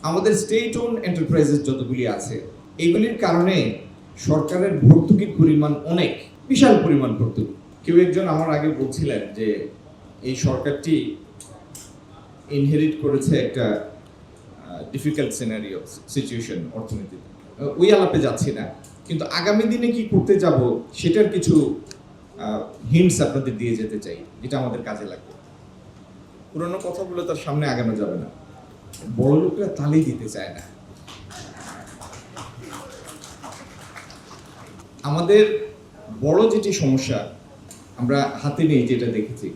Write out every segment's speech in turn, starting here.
আমাদের state on enterprises যতগুলি আছে এগুলির কারণে সরকারের ভর্তুকির পরিমাণ অনেক বিশাল পরিমাণ ভর্তুকি। কেউ একজন আমার আগে বলছিলেন যে এই সরকারটি ইনহেরিট করেছে একটা ডিফিকাল্ট সিনারিও সিচুয়েশন অর্থনীতিতে। ওই আলাপে যাচ্ছি না, কিন্তু আগামী দিনে কি করতে যাব সেটার কিছু হিন্টস আপনাদের দিয়ে যেতে চাই, যেটা আমাদের কাজে লাগবে। পুরনো কথা বলে তার সামনে আগানো যাবে না, বড় লোকরা তালেই দিতে চায় না। আমাদের বড় যেটি সমস্যা আমরা হাতে নেই, যেটা দেখেছি,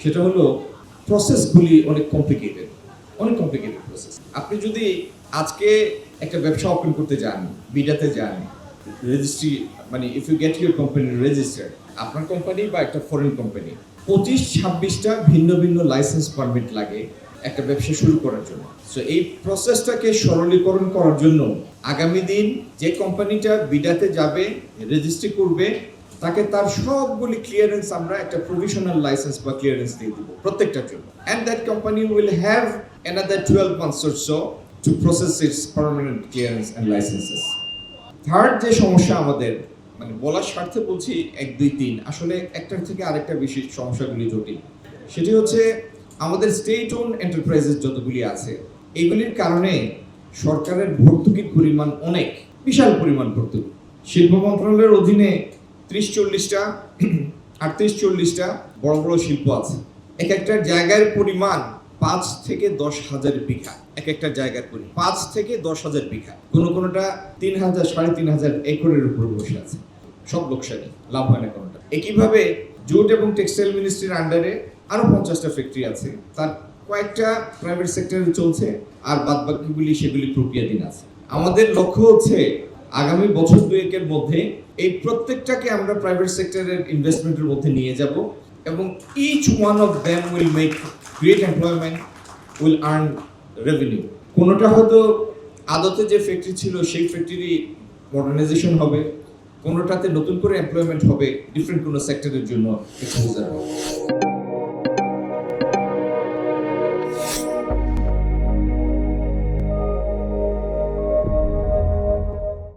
সেটা হলো প্রসেসগুলি অনেক কমপ্লিকেটেড প্রসেস। আপনি যদি আজকে একটা ব্যবসা ওপেন করতে যান, বিডাতে যান, রেজিস্ট্রি মানে if you get your company registered, আপনার কোম্পানি বা একটা ফরেন কোম্পানি 25-26টা ভিন্ন ভিন্ন লাইসেন্স পারমিট লাগে একটা ব্যবসা শুরু করার জন্য। সো এই প্রসেসটাকে সরলীকরণ করার জন্য আগামী দিন যে কোম্পানিটা বিডাতে যাবে, রেজিস্ট্রি করবে, তাকে তার সবগুলি ক্লিয়ারেন্স আমরা একটা প্রভিশনাল লাইসেন্স বা ক্লিয়ারেন্স দিয়ে দিব প্রত্যেকটার জন্য, and that company will have another 12 months or so to process its permanent clearance and licenses. Third যে সমস্যা আমাদের, মানে বলার স্বার্থে বলছি 1, 2, 3, আসলে একটার থেকে আরেকটা বেশি সমস্যাগুলি জটিল। সেটি হচ্ছে আমাদের স্টেট ওন এন্টারপ্রাইজেস যতগুলি আছে এগুলির কারণে সরকারের ভর্তুকির পরিমাণ অনেক বিশাল পরিমাণ ভর্তুকি। শিল্প মন্ত্রণালয়ের অধীনে 30-40টা 38-40টা বড় বড় শিল্প আছে। এক একটা জায়গার পরিমাণ 5 থেকে 10 হাজার বিঘা, এক একটা জায়গার পরিমাণ 5 থেকে 10 হাজার বিঘা, কোনোটা 3,000 3,500 একরের উপর বসে আছে। সব লোকসানি, লাভ হয় না কোনোটা। একইভাবে জুট এবং টেক্সটাইল মিনিস্ট্রির আন্ডারে আরো 50টা ফ্যাক্টরি আছে, তার কয়েকটা প্রাইভেট সেক্টরে চলছে, আর বাদবাকিগুলি সেগুলি প্রক্রিয়াধীন আছে। আমাদের লক্ষ্য হচ্ছে আগামী বছর 2-1-এর মধ্যে এই প্রত্যেকটাকে আমরা প্রাইভেট সেক্টরের ইনভেস্টমেন্টের মধ্যে নিয়ে যাব, এবং each one of them will make great employment, will earn revenue. কোনোটা হয়তো আদতে যে ফ্যাক্টরি ছিল সেই ফ্যাক্টরি মডার্নাইজেশন হবে, কোনোটাতে নতুন করে এমপ্লয়মেন্ট হবে, ডিফারেন্ট কোনো সেক্টরের জন্য এক্সপোজার হবে।